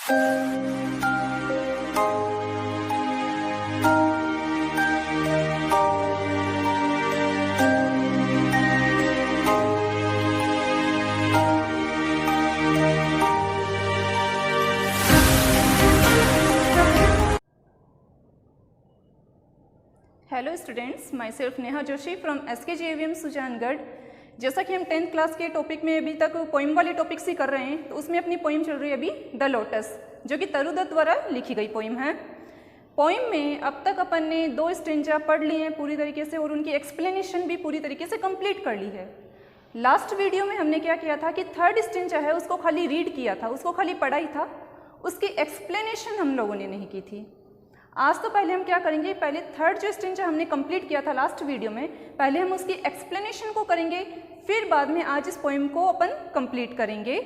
Hello students, my self Neha Joshi from SKJVM Sujangarh. जैसा कि हम 10th क्लास के टॉपिक में अभी तक पोइम वाले टॉपिक्स ही कर रहे हैं, तो उसमें अपनी पोइम चल रही है अभी द लोटस, जो कि तरु दत्त द्वारा लिखी गई पोइम है। पोइम में अब तक अपन ने 2 स्टेंजा पढ़ लिए हैं पूरी तरीके से और उनकी एक्सप्लेनेशन भी पूरी तरीके से कंप्लीट कर ली है। लास्ट वीडियो में हमने क्या किया था कि 3rd स्टेंजा है उसको खाली रीड किया था, उसको खाली पढ़ा ही था, उसकी एक्सप्लेनेशन हम लोगों ने नहीं की थी। आज तो पहले हम क्या करेंगे, पहले 3rd जो स्टेंजा हमने कंप्लीट किया था लास्ट वीडियो में, पहले हम उसकी एक्सप्लेनेशन को करेंगे, फिर बाद में आज इस पोइम को अपन कंप्लीट करेंगे।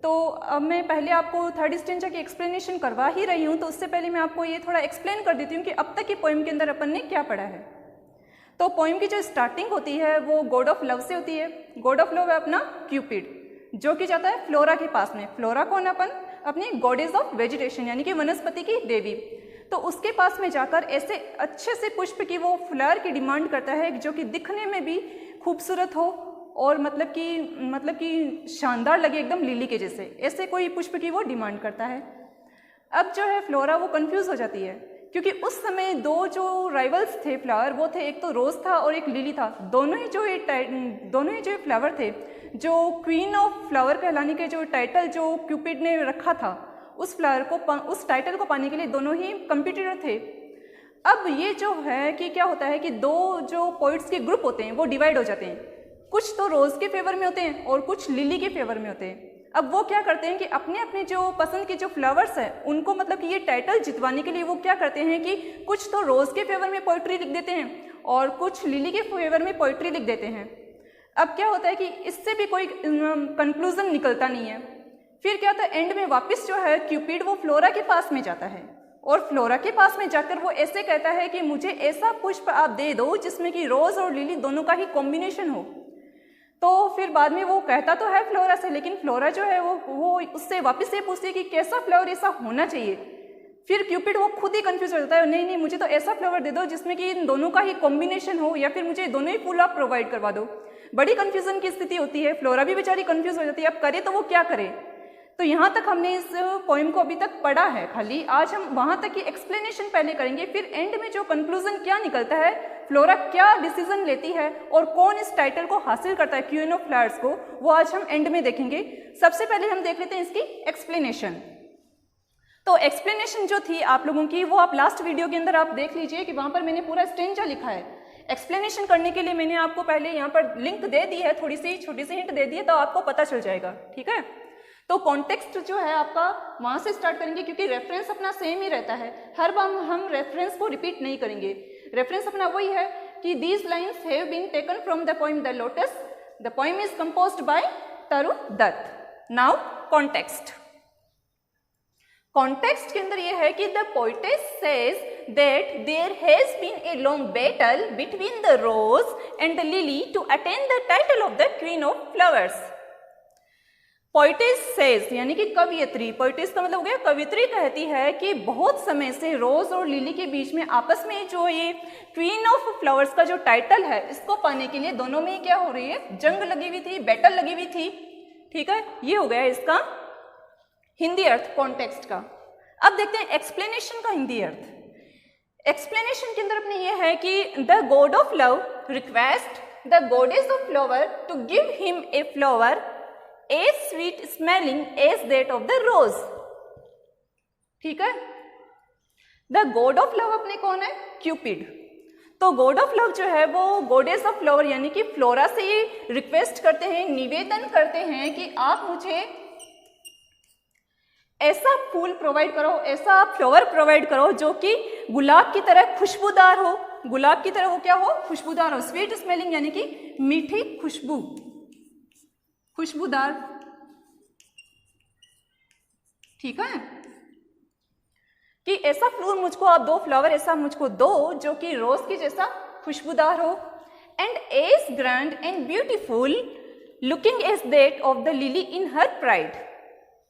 तो अब मैं पहले आपको 3rd स्टेंजा की एक्सप्लेनेशन करवा ही रही हूँ, तो उससे पहले मैं आपको ये थोड़ा एक्सप्लेन कर देती हूँ कि अब तक की पोइम के अंदर अपन ने क्या पढ़ा है। तो पोइम की जो स्टार्टिंग होती है वो गॉड ऑफ लव से होती है। गॉड ऑफ लव है अपना क्यूपिड, जो कि जाता है फ्लोरा के पास में। फ्लोरा कौन अपन? अपनी गॉडेस ऑफ वेजिटेशन यानी कि वनस्पति की देवी। तो उसके पास में जाकर ऐसे अच्छे से पुष्प की वो फ्लावर की डिमांड करता है जो कि दिखने में भी खूबसूरत हो और मतलब कि शानदार लगे, एकदम लिली के जैसे, ऐसे कोई पुष्प की वो डिमांड करता है। अब जो है फ्लोरा वो कंफ्यूज हो जाती है, क्योंकि उस समय 2 जो राइवल्स थे फ्लावर, वो थे, एक तो रोज था और एक लिली था। दोनों ही जो फ्लावर थे, जो क्वीन ऑफ फ्लावर कहलाने के जो टाइटल जो क्यूपिड ने रखा था, उस फ्लावर को, उस टाइटल को पाने के लिए दोनों ही कंपटीटर थे। अब ये जो है कि क्या होता है कि 2 जो पोइट्स के ग्रुप होते हैं वो डिवाइड हो जाते हैं, कुछ तो रोज के फेवर में होते हैं और कुछ लिली के फेवर में होते हैं। अब वो क्या करते हैं कि अपने अपने जो पसंद के जो फ्लावर्स हैं उनको मतलब कि ये टाइटल जितवाने के लिए वो क्या करते हैं कि कुछ तो रोज के फेवर में पोइट्री लिख देते हैं और कुछ लिली के फेवर में पोइट्री लिख देते हैं। अब क्या होता है कि इससे भी कोई कंक्लूजन निकलता नहीं है। फिर क्या होता है, एंड में वापस जो है क्यूपिड वो फ्लोरा के पास में जाता है और फ्लोरा के पास में जाकर वो ऐसे कहता है कि मुझे ऐसा पुष्प आप दे दो जिसमें कि रोज और लिली दोनों का ही कॉम्बिनेशन हो। तो फिर बाद में वो कहता तो है फ्लोरा से, लेकिन फ्लोरा जो है वो उससे वापस से पूछती है कि कैसा फ्लावर ऐसा होना चाहिए। फिर क्यूपिड वो खुद ही कंफ्यूज हो जाता है, नहीं मुझे तो ऐसा फ्लावर दे दो जिसमें कि इन दोनों का ही कॉम्बिनेशन हो, या फिर मुझे दोनों ही फूल आप प्रोवाइड करवा दो। बड़ी कन्फ्यूजन की स्थिति होती है, फ्लोरा भी बेचारी कंफ्यूज हो जाती है, अब करे तो वो क्या करे। तो यहाँ तक हमने इस पोइम को अभी तक पढ़ा है खाली, आज हम वहाँ तक की एक्सप्लेनेशन पहले करेंगे, फिर एंड में जो कंक्लूजन क्या निकलता है, फ्लोरा क्या डिसीजन लेती है और कौन इस टाइटल को हासिल करता है क्वीन ऑफ फ्लावर्स को, वो आज हम एंड में देखेंगे। सबसे पहले हम देख लेते हैं इसकी एक्सप्लेनेशन। तो एक्सप्लेनेशन जो थी आप लोगों की, वो आप लास्ट वीडियो के अंदर आप देख लीजिए कि वहाँ पर मैंने पूरा स्टेंजा लिखा है। एक्सप्लेनेशन करने के लिए मैंने आपको पहले यहाँ पर लिंक दे दी है, थोड़ी सी छोटी सी हिंट दे दी है, तो आपको पता चल जाएगा, ठीक है। तो कॉन्टेक्स्ट जो है आपका वहाँ से स्टार्ट करेंगे, क्योंकि रेफरेंस अपना सेम ही रहता है, हर बार हम रेफरेंस को रिपीट नहीं करेंगे। रेफरेंस अपना वही है कि these lines have been taken from the poem the lotus, the poem is composed by Toru Dutt. Now context. Context के अंदर यह है कि the poetess says that there has been a long battle between the rose and the lily to attain the title of the queen of flowers. Poetess says यानी कि कवियत्री, poetess का मतलब हो गया कवियत्री, कहती है कि बहुत समय से रोज और लिली के बीच में आपस में जो ये क्वीन ऑफ फ्लावर्स का जो टाइटल है, इसको पाने के लिए दोनों में क्या हो रही है, जंग लगी हुई थी, बैटल लगी हुई थी, ठीक है। ये हो गया इसका हिंदी अर्थ कॉन्टेक्स्ट का। अब देखते हैं एक्सप्लेनेशन का हिंदी अर्थ। एक्सप्लेनेशन के अंदर अपने ये है कि the god of love request the goddess of flower to give him a flower as sweet smelling as that of the rose, ठीक है। द गॉड ऑफ लव अपने कौन है, क्यूपिड। तो गॉड ऑफ लव जो है वो गॉडेस ऑफ फ्लावर यानी कि फ्लोरा से ये रिक्वेस्ट करते हैं, निवेदन करते हैं कि आप मुझे ऐसा फूल प्रोवाइड करो, ऐसा फ्लावर प्रोवाइड करो जो कि गुलाब की तरह खुशबूदार हो। गुलाब की तरह हो क्या हो, खुशबूदार हो। स्वीट स्मेलिंग यानी कि मीठी खुशबू, खुशबूदार, ठीक है। कि ऐसा फूल मुझको आप दो, फ्लावर ऐसा मुझको दो जो कि रोज की जैसा खुशबूदार हो। And as grand and beautiful looking as that of the lily in her pride.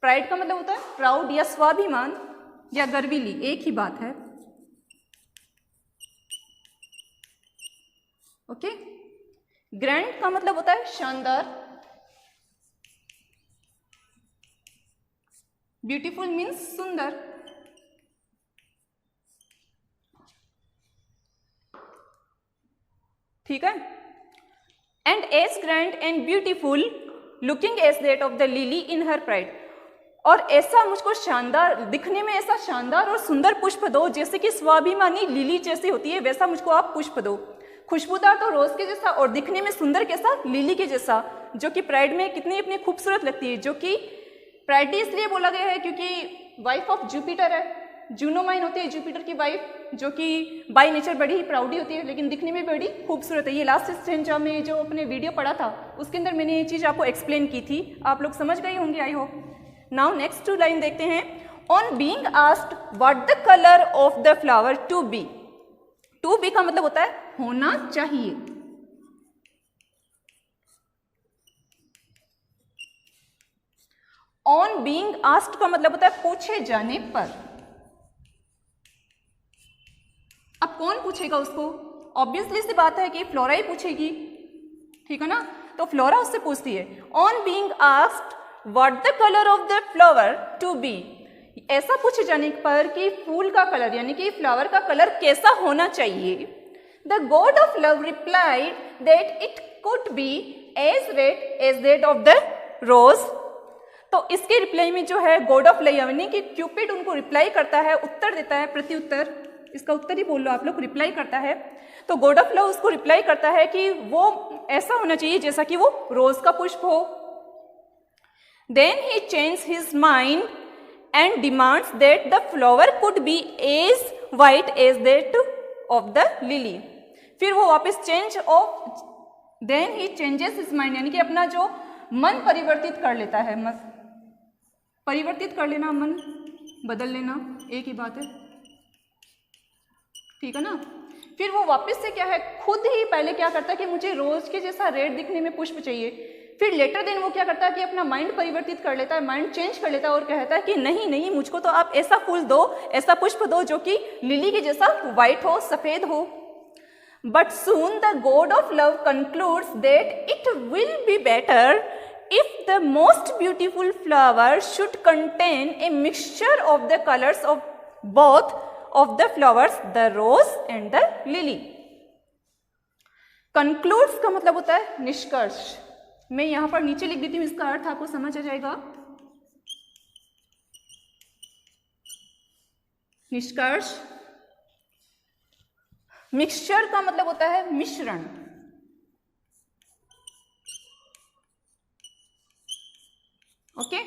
Pride का मतलब होता है प्राउड या स्वाभिमान या गर्वीली, एक ही बात है। ओके। ग्रैंड का मतलब होता है शानदार। ब्यूटीफुल मीन्स सुंदर। ठीक है। And as grand and beautiful looking as that of the lily in her pride, और ऐसा मुझको शानदार, दिखने में ऐसा शानदार और सुंदर पुष्प दो जैसे कि स्वाभिमानी लिली जैसी होती है, वैसा मुझको आप पुष्प दो। खुशबूदार तो रोज के जैसा और दिखने में सुंदर कैसा, लिली के जैसा, जो कि प्राइड में कितनी अपनी खूबसूरत लगती है। जो कि प्राइड डे इसलिए बोला गया है क्योंकि वाइफ ऑफ जुपिटर है, जूनो माइन होती है जुपिटर की वाइफ, जो कि बाय नेचर बड़ी ही प्राउडी होती है लेकिन दिखने में बड़ी खूबसूरत है। ये लास्ट स्टेंजा में जो अपने वीडियो पढ़ा था उसके अंदर मैंने ये चीज़ आपको एक्सप्लेन की थी, आप लोग समझ गए होंगे I hope. Now next line देखते हैं। On being asked what the colour of the flower to be. To be का मतलब होता है होना चाहिए। ऑन बीइंग आस्क्ड का मतलब होता है पूछे जाने पर। अब कौन पूछेगा उसको? ऑब्वियसली सी बात है कि फ्लोरा ही पूछेगी, ठीक है ना। तो फ्लोरा उससे पूछती है on being asked what the colour of the flower to be. ऐसा पूछे जाने पर कि फूल का कलर यानी कि फ्लावर का कलर कैसा होना चाहिए। The god of love replied that it could be as red as that of the rose. तो इसके रिप्लाई में जो है गॉड ऑफ लव यानी कि क्यूपिड उनको रिप्लाई करता है, उत्तर देता है, प्रत्युत्तर, इसका उत्तर ही बोल लो आप लोग, रिप्लाई करता है। तो गॉड ऑफ लव उसको रिप्लाई करता है कि वो ऐसा होना चाहिए जैसा कि वो रोज का पुष्प हो। Then he change his mind and demands that the flower could be as white as that of the lily. फिर वो वापस then he changes his mind यानी कि अपना जो मन परिवर्तित कर लेता है। परिवर्तित कर लेना, मन बदल लेना, एक ही बात है, ठीक है ना। फिर वो वापस से क्या है, खुद ही पहले क्या करता है कि मुझे रोज के जैसा रेड दिखने में पुष्प चाहिए। फिर लेटर दिन वो क्या करता है कि अपना माइंड परिवर्तित कर लेता है, माइंड चेंज कर लेता है और कहता है कि नहीं नहीं, मुझको तो आप ऐसा फूल दो, ऐसा पुष्प दो जो कि लिली के जैसा व्हाइट हो, सफेद हो। But soon the god of love concludes that it will be better if the most beautiful flower should contain a mixture of the colors of both of the flowers, the rose and the lily. Concludes का मतलब होता है निष्कर्ष। मैं यहां पर नीचे लिख देती हूं, इसका अर्थ आपको समझ आ जाएगा। निष्कर्ष। मिक्सचर का मतलब होता है मिश्रण। ओके।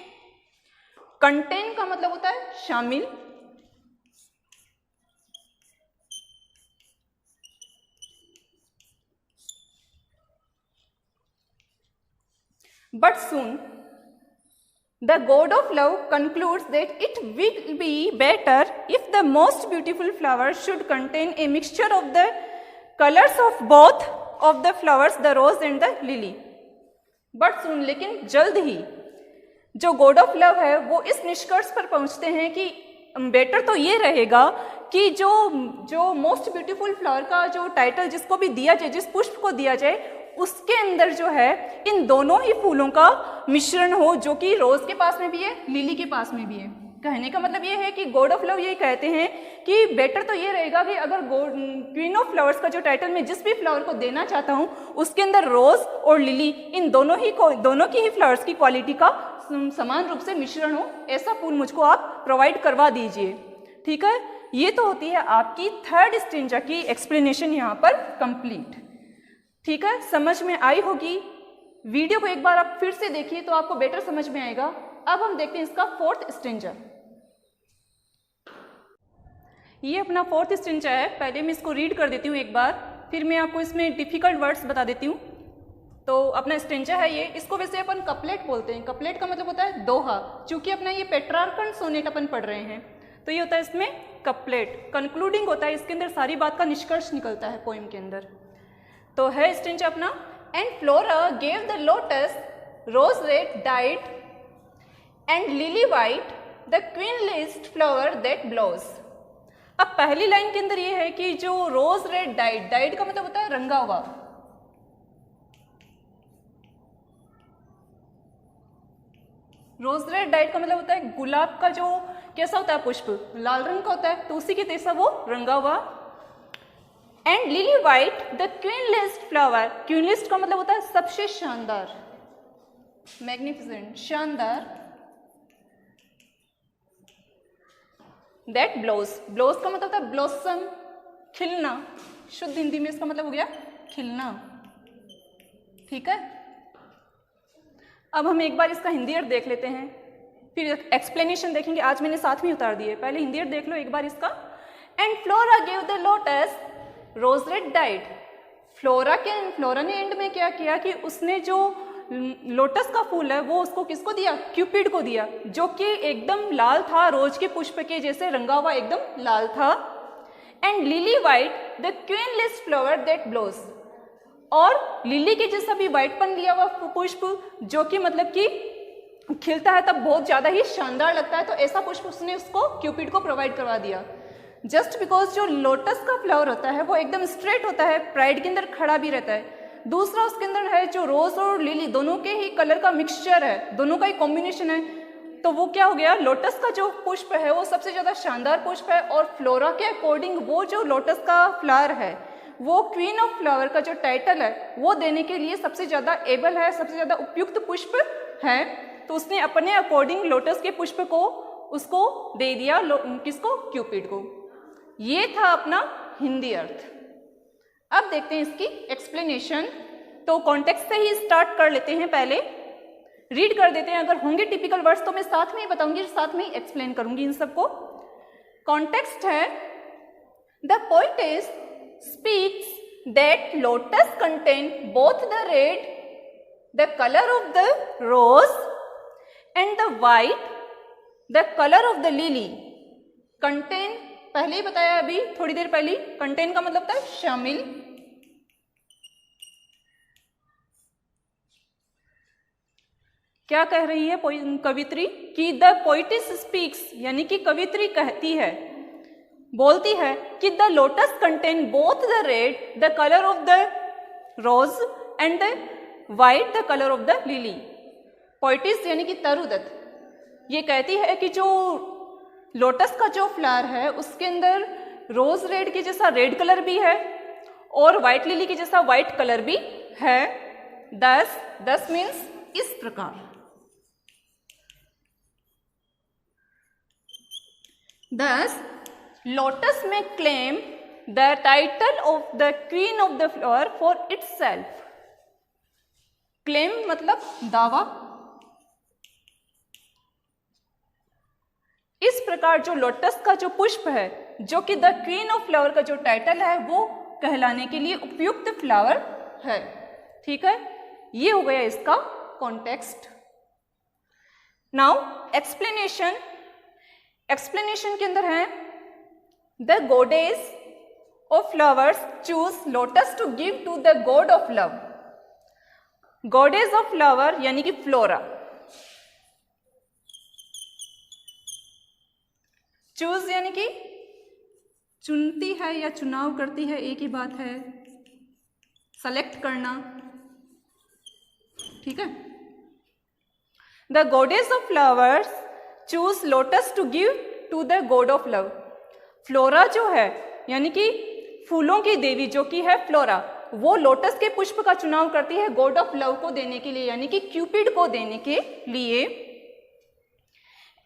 कंटेन का मतलब होता है शामिल। But soon the god of love concludes that it will be better if the most beautiful flower should contain a mixture of the colours of both of the flowers, the rose and the lily. But soon लेकिन जल्द ही जो God of love है वो इस निष्कर्ष पर पहुंचते हैं कि बेटर तो ये रहेगा कि जो मोस्ट ब्यूटीफुल फ्लावर का जो टाइटल जिसको भी दिया जाए, जिस पुष्प को दिया जाए, उसके अंदर जो है इन दोनों ही फूलों का मिश्रण हो, जो कि रोज के पास में भी है, लिली के पास में भी है। कहने का मतलब ये है कि गॉड ऑफ लव ये कहते हैं कि बेटर तो ये रहेगा कि अगर क्वीन ऑफ फ्लावर्स का जो टाइटल मैं जिस भी फ्लावर को देना चाहता हूँ उसके अंदर रोज और लिली इन दोनों की ही फ्लावर्स की क्वालिटी का समान रूप से मिश्रण हो, ऐसा फूल मुझको आप प्रोवाइड करवा दीजिए। ठीक है, ये तो होती है आपकी थर्ड स्टेंजा की एक्सप्लेनेशन यहाँ पर कंप्लीट। ठीक है, समझ में आई होगी। वीडियो को एक बार आप फिर से देखिए तो आपको बेटर समझ में आएगा। अब हम देखते हैं इसका फोर्थ स्टेंजा। ये अपना फोर्थ स्टेंजा है। पहले मैं इसको रीड कर देती हूँ एक बार, फिर मैं आपको इसमें डिफिकल्ट वर्ड्स बता देती हूँ। तो अपना स्टेंजा है ये, इसको वैसे अपन कपलेट बोलते हैं। कपलेट का मतलब होता है दोहा। चूंकि अपना ये पेट्रार्कन सोनेट अपन पढ़ रहे हैं तो ये होता है इसमें कपलेट। कंक्लूडिंग होता है, इसके अंदर सारी बात का निष्कर्ष निकलता है पोइम के अंदर। तो है स्टेंजा अपना, and Flora gave the lotus rose red dye and lily white the queenliest flower that blows. अब पहली लाइन के अंदर ये है कि जो रोज रेड डाइड, डाइड का मतलब होता है रंगा हुआ, रोज रेड डाइड का मतलब होता है गुलाब का जो कैसा होता है पुष्प, लाल रंग का होता है, तो उसी के जैसा वो रंगा हुआ। And lily white the queenliest flower, queenliest का मतलब होता है सबसे शानदार, मैग्निफिसेंट, शानदार, दैट ब्लोज, ब्लोज का मतलब होता है ब्लॉसम, खिलना, शुद्ध हिंदी में इसका मतलब हो गया खिलना। ठीक है, अब हम एक बार इसका हिंदी अर्थ देख लेते हैं, फिर एक्सप्लेनेशन देखेंगे। आज मैंने साथ में उतार दिए, पहले हिंदी अर्थ देख लो एक बार इसका। And Flora give the lotus rose red dyed, Flora ने एंड में क्या किया कि उसने जो लोटस का फूल है वो उसको किसको दिया, क्यूपिड को दिया, जो कि एकदम लाल था, रोज के पुष्प के जैसे रंगा हुआ एकदम लाल था। And lily white the queenliest flower that blows, और लिली के जैसा भी वाइटपन लिया हुआ पुष्प जो कि मतलब कि खिलता है तब बहुत ज्यादा ही शानदार लगता है, तो ऐसा पुष्प उसने उसको क्यूपिड को प्रोवाइड करवा दिया। जस्ट बिकॉज जो लोटस का फ्लावर होता है वो एकदम स्ट्रेट होता है, प्राइड के अंदर खड़ा भी रहता है। दूसरा उसके अंदर है जो रोज और लिली दोनों के ही कलर का मिक्सचर है, दोनों का ही कॉम्बिनेशन है, तो वो क्या हो गया, लोटस का जो पुष्प है वो सबसे ज्यादा शानदार पुष्प है, और फ्लोरा के अकॉर्डिंग वो जो लोटस का फ्लावर है वो क्वीन ऑफ फ्लावर का जो टाइटल है वो देने के लिए सबसे ज्यादा एबल है, सबसे ज्यादा उपयुक्त पुष्प है, तो उसने अपने अकॉर्डिंग लोटस के पुष्प को उसको दे दिया, किसको, क्यूपिड को। ये था अपना हिंदी अर्थ। अब देखते हैं इसकी एक्सप्लेनेशन, तो कॉन्टेक्स्ट से ही स्टार्ट कर लेते हैं, पहले रीड कर देते हैं, अगर होंगे टिपिकल वर्ड्स तो मैं साथ में ही बताऊंगी, साथ में ही एक्सप्लेन करूंगी इन सबको। कॉन्टेक्स्ट है, the poetess speaks that lotus contain both the red, the colour of the rose, and the white, the colour of the lily. Contain पहले ही बताया, अभी थोड़ी देर पहले, कंटेन का मतलब था शामिल। क्या कह रही है कवित्री कि द पोइटिस स्पीक्स, यानी कि कवित्री कहती है, बोलती है कि the lotus contain both the red the colour of the rose and the white the colour of the lily. पोइटिस यानी कि तरुदत्त ये कहती है कि जो लोटस का जो फ्लावर है उसके अंदर रोज रेड के जैसा रेड कलर भी है और व्हाइट लिली के जैसा व्हाइट कलर भी है। दस मीन्स इस प्रकार, thus lotus may claim the title of the queen of the flower for itself। claim मतलब दावा। इस प्रकार जो लोटस का जो पुष्प है जो कि द क्वीन ऑफ फ्लावर का जो टाइटल है वो कहलाने के लिए उपयुक्त फ्लावर है। ठीक है, ये हो गया इसका कॉन्टेक्स्ट। नाउ एक्सप्लेनेशन, एक्सप्लेनेशन के अंदर है, the goddess of flowers choose lotus to give to the god of love. Goddess of flower यानी कि फ्लोरा, चूज यानी कि चुनती है या चुनाव करती है, एक ही बात है, सेलेक्ट करना। ठीक है, the goddess of flowers choose lotus to give to the god of love. Flora जो है यानी कि फूलों की देवी जो कि है फ्लोरा, वो लोटस के पुष्प का चुनाव करती है गॉड ऑफ लव को देने के लिए, यानी कि क्यूपिड को देने के लिए।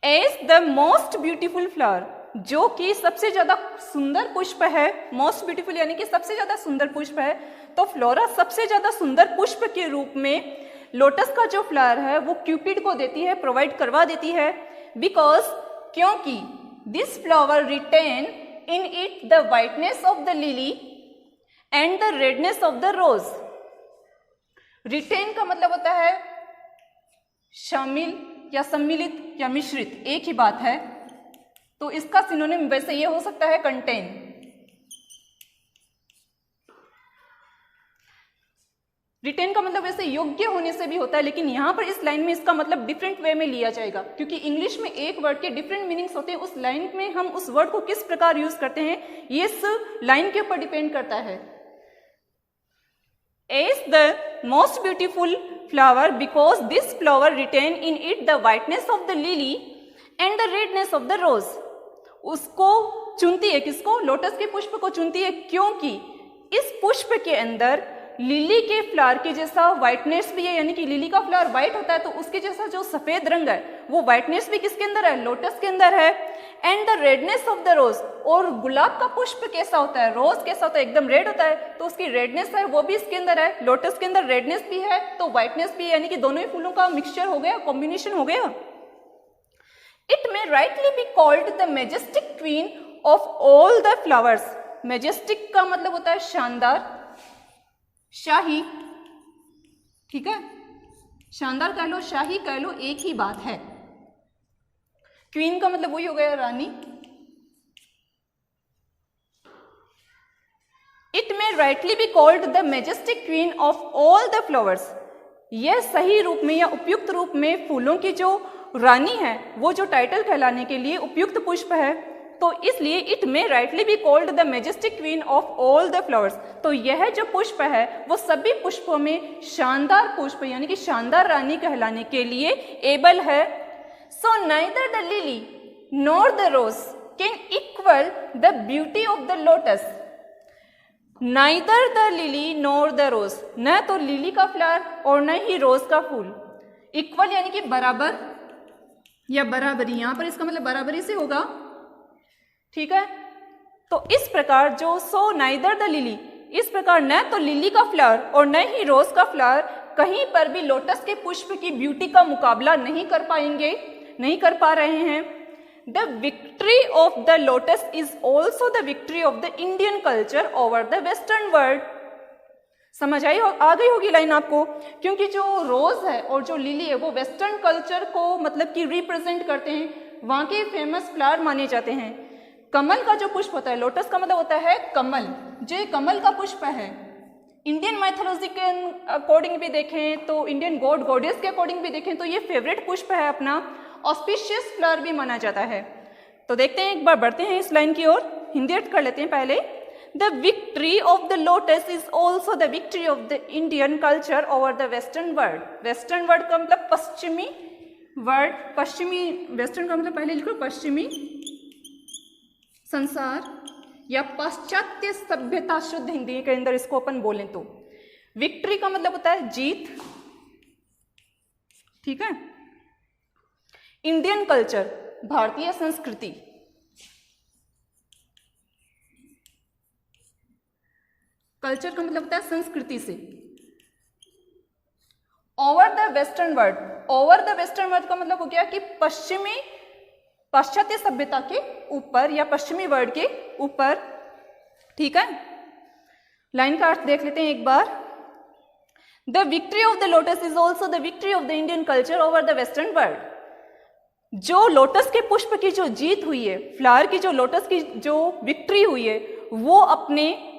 As the most beautiful flower, जो कि सबसे ज्यादा सुंदर पुष्प है, मोस्ट ब्यूटीफुल यानी कि सबसे ज्यादा सुंदर पुष्प है, तो फ्लोरा सबसे ज्यादा सुंदर पुष्प के रूप में लोटस का जो फ्लावर है वो क्यूपिड को देती है, प्रोवाइड करवा देती है। बिकॉज, क्योंकि this flower retain in it the whiteness of the lily and the redness of the rose. Retain का मतलब होता है शामिल या सम्मिलित या मिश्रित, एक ही बात है, तो इसका सिनोनिम वैसे ये हो सकता है कंटेन। रिटेन का मतलब वैसे योग्य होने से भी होता है, लेकिन यहाँ पर इस लाइन में इसका मतलब डिफरेंट वे में लिया जाएगा, क्योंकि इंग्लिश में एक वर्ड के डिफरेंट मीनिंग्स होते हैं। उस लाइन में हम उस वर्ड को किस प्रकार यूज करते हैं ये इस लाइन के ऊपर डिपेंड करता है। As the most beautiful flower because this flower retain in it the whiteness of the lily and the redness of the rose। उसको चुनती है, किसको? लोटस के पुष्प को चुनती है, क्योंकि इस पुष्प के अंदर लिली के फ्लावर के जैसा व्हाइटनेस भी है, यानी कि लिली का फ्लावर व्हाइट होता है तो उसके जैसा जो सफेद रंग है वो व्हाइटनेस भी किसके अंदर है? लोटस के अंदर है। And the redness of the rose, और गुलाब का पुष्प कैसा होता है? रोज कैसा होता है? एकदम रेड होता है, तो उसकी रेडनेस है वो भी इसके अंदर है। लोटस के अंदर रेडनेस भी है तो व्हाइटनेस भी है, यानी कि दोनों ही फूलों का मिक्सचर हो गया, कॉम्बिनेशन हो गया। It may rightly be called the majestic queen of all the flowers. Majestic का मतलब होता है शानदार, शाही, ठीक है, शानदार कह लो, शाही कह लो, एक ही बात है। क्वीन का मतलब वही हो गया रानी। It may rightly be called the majestic queen of all the flowers. यह सही रूप में या उपयुक्त रूप में फूलों की जो रानी है वो जो टाइटल कहलाने के लिए उपयुक्त पुष्प है, तो इसलिए it may rightly be called the majestic queen of all the flowers. तो यह जो पुष्प है वो सभी पुष्पों में शानदार पुष्प यानी कि शानदार रानी कहलाने के लिए एबल है। So neither the lily nor the rose can equal the beauty of the lotus. Neither the lily nor the rose, न तो लिली का फ्लावर और न ही रोज का फूल। इक्वल यानी कि बराबर या बराबरी, यहां पर इसका मतलब बराबरी से होगा, ठीक है। तो इस प्रकार जो सो नाइदर द लिली, इस प्रकार न तो लिली का फ्लावर और न ही रोज का फ्लावर कहीं पर भी लोटस के पुष्प की ब्यूटी का मुकाबला नहीं कर पाएंगे, नहीं कर पा रहे हैं। The victory of the lotus is also the victory of the Indian culture over the western world. समझ आई आ गई होगी लाइन आपको, क्योंकि जो रोज है और जो लिली है वो वेस्टर्न कल्चर को मतलब कि रिप्रेजेंट करते हैं, वहां के फेमस फ्लावर माने जाते हैं। कमल का जो पुष्प होता है, लोटस का मतलब होता है कमल, जो कमल का पुष्प है, इंडियन माइथोलॉजी के अकॉर्डिंग भी देखें तो इंडियन गॉड गॉडेस के अकॉर्डिंग भी देखें तो ये फेवरेट पुष्प है अपना, ऑस्पिशियस फ्लावर भी माना जाता है। तो देखते हैं, एक बार बढ़ते हैं इस लाइन की ओर, हिंदी अर्थ कर लेते हैं पहले। The victory of the lotus is also the victory of the Indian culture over the western world. Western world का मतलब पश्चिमी वर्ल्ड, पश्चिमी, वेस्टर्न का मतलब पहले लिखो पश्चिमी संसार या पाश्चात्य सभ्यता, शुद्ध हिंदी के अंदर इसको अपन बोलें तो। विक्ट्री का मतलब होता है जीत, ठीक है। इंडियन कल्चर, भारतीय संस्कृति। कल्चर का मतलब होता है संस्कृति से। Over the western world, over the western world का मतलब हो गया कि पश्चिमी, पाश्चात्य सभ्यता के ऊपर या पश्चिमी वर्ल्ड के ऊपर, ठीक है। लाइन का अर्थ देख लेते हैं एक बार। The victory of the lotus is also the victory of the Indian culture over the western world. जो लोटस के पुष्प की जो जीत हुई है, फ्लावर की जो लोटस की जो विक्ट्री हुई है, वो अपने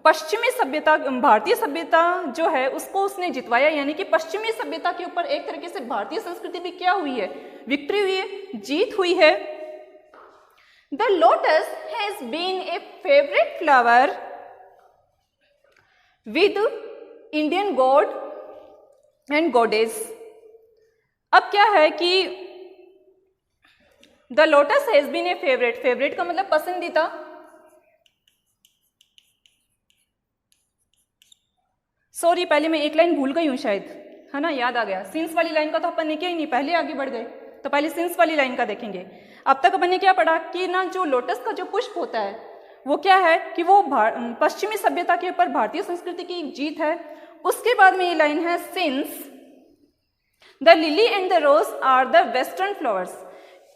पश्चिमी सभ्यता, भारतीय सभ्यता जो है उसको उसने जितवाया, यानी कि पश्चिमी सभ्यता के ऊपर एक तरीके से भारतीय संस्कृति भी क्या हुई है, विक्ट्री हुई है, जीत हुई है। The lotus has been a favourite flower with Indian god and goddess. अब क्या है कि the lotus has been a favourite, favourite का मतलब पसंदीदा, सॉरी पहले मैं एक लाइन भूल गई हूं शायद, है ना, याद आ गया। सिंस वाली लाइन का तो अपन ने किया ही नहीं, पहले आगे बढ़ गए, तो पहले सिंस वाली लाइन का देखेंगे। अब तक अपन ने क्या पढ़ा कि ना जो लोटस का जो पुष्प होता है वो क्या है कि वो पश्चिमी सभ्यता के ऊपर भारतीय संस्कृति की जीत है। उसके बाद में ये लाइन है, since the lily and the rose are the western flowers.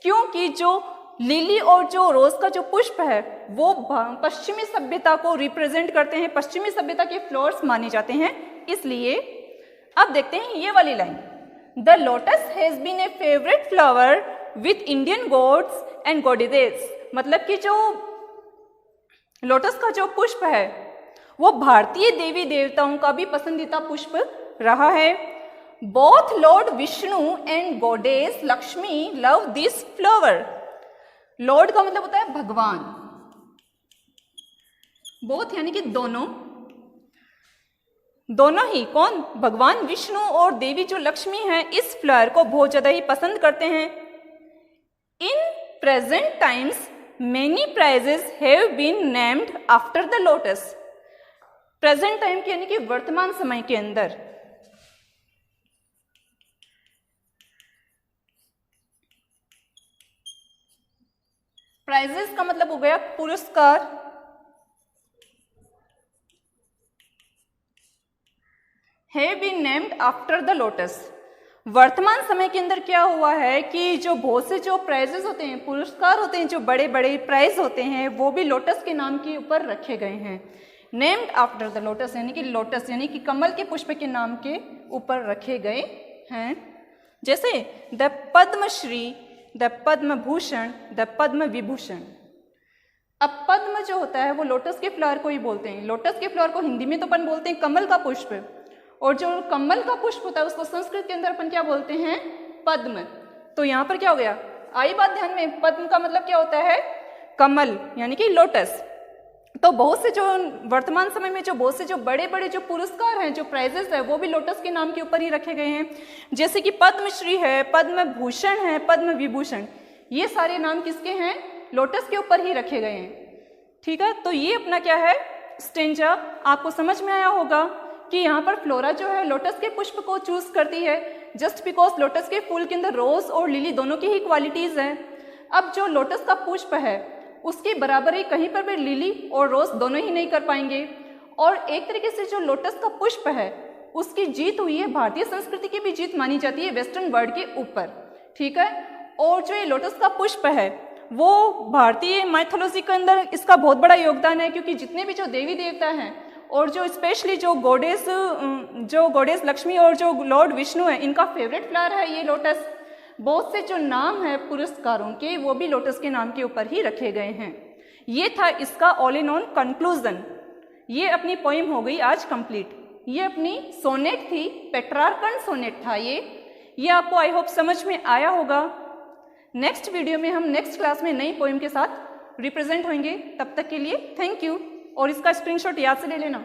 क्योंकि जो लिली और जो रोज का जो पुष्प है वो पश्चिमी सभ्यता को रिप्रेजेंट करते हैं, पश्चिमी सभ्यता के फ्लावर्स माने जाते हैं, इसलिए। अब देखते हैं ये वाली line, the lotus has been a favourite flower with Indian gods and goddesses. मतलब कि जो लोटस का जो पुष्प है वो भारतीय देवी देवताओं का भी पसंदीदा पुष्प रहा है। Both Lord Vishnu and goddess Lakshmi love this flower. Lord का मतलब होता है भगवान, बोथ यानी कि दोनों, दोनों ही कौन, भगवान विष्णु और देवी जो लक्ष्मी है इस फ्लावर को बहुत ज्यादा ही पसंद करते हैं। In present times many prizes have been named after the lotus. Present time के यानी कि वर्तमान समय के अंदर प्राइजेस का मतलब हो गया पुरस्कार, have been named after the lotus. वर्तमान समय के अंदर क्या हुआ है कि जो बहुत से जो प्राइजेस होते हैं, पुरस्कार होते हैं, जो बड़े बड़े प्राइज होते हैं, वो भी लोटस के नाम के ऊपर रखे गए हैं। नेम्ड आफ्टर द लोटस यानी कि लोटस यानी कि कमल के पुष्प के नाम के ऊपर रखे गए हैं। जैसे the Padma Shri, the Padma Bhushan, the Padma Vibhushan. अब पद्म जो होता है वो लोटस के फ्लावर को ही बोलते हैं। लोटस के फ्लावर को हिंदी में तो अपन बोलते हैं कमल का पुष्प, और जो कमल का पुष्प होता है उसको संस्कृत के अंदर अपन क्या बोलते हैं, पद्म। तो यहाँ पर क्या हो गया, आई बात ध्यान में, पद्म का मतलब क्या होता है, कमल यानी कि लोटस। तो बहुत से जो वर्तमान समय में जो बहुत से जो बड़े बड़े जो पुरस्कार हैं, जो प्राइजेस है, वो भी लोटस के नाम के ऊपर ही रखे गए हैं। जैसे कि पद्मश्री है, पद्म भूषण है, पद्म विभूषण, ये सारे नाम किसके हैं, लोटस के ऊपर ही रखे गए हैं। ठीक है, तो ये अपना क्या है, स्टेंजा। आपको समझ में आया होगा कि यहाँ पर फ्लोरा जो है लोटस के पुष्प को चूज करती है जस्ट बिकॉज लोटस के फूल के अंदर रोज और लिली दोनों की ही क्वालिटीज हैं। अब जो लोटस का पुष्प है उसकी बराबरी कहीं पर भी लिली और रोज दोनों ही नहीं कर पाएंगे, और एक तरीके से जो लोटस का पुष्प है उसकी जीत हुई है, भारतीय संस्कृति की भी जीत मानी जाती है वेस्टर्न वर्ल्ड के ऊपर। ठीक है, और जो ये लोटस का पुष्प है वो भारतीय माइथोलॉजी के अंदर इसका बहुत बड़ा योगदान है, क्योंकि जितने भी जो देवी देवता हैं और जो स्पेशली जो गॉडेस लक्ष्मी और जो लॉर्ड विष्णु है, इनका फेवरेट फ्लावर है ये लोटस। बहुत से जो नाम है पुरस्कारों के वो भी लोटस के नाम के ऊपर ही रखे गए हैं। ये था इसका ऑल इन ऑन कंक्लूजन। ये अपनी पोइम हो गई आज कंप्लीट। ये अपनी सोनेट थी, पेट्रार्कन सोनेट था ये आपको आई होप समझ में आया होगा। नेक्स्ट वीडियो में हम नेक्स्ट क्लास में नई पोइम के साथ रिप्रेजेंट होंगे। तब तक के लिए थैंक यू, और इसका स्क्रीनशॉट याद से ले लेना।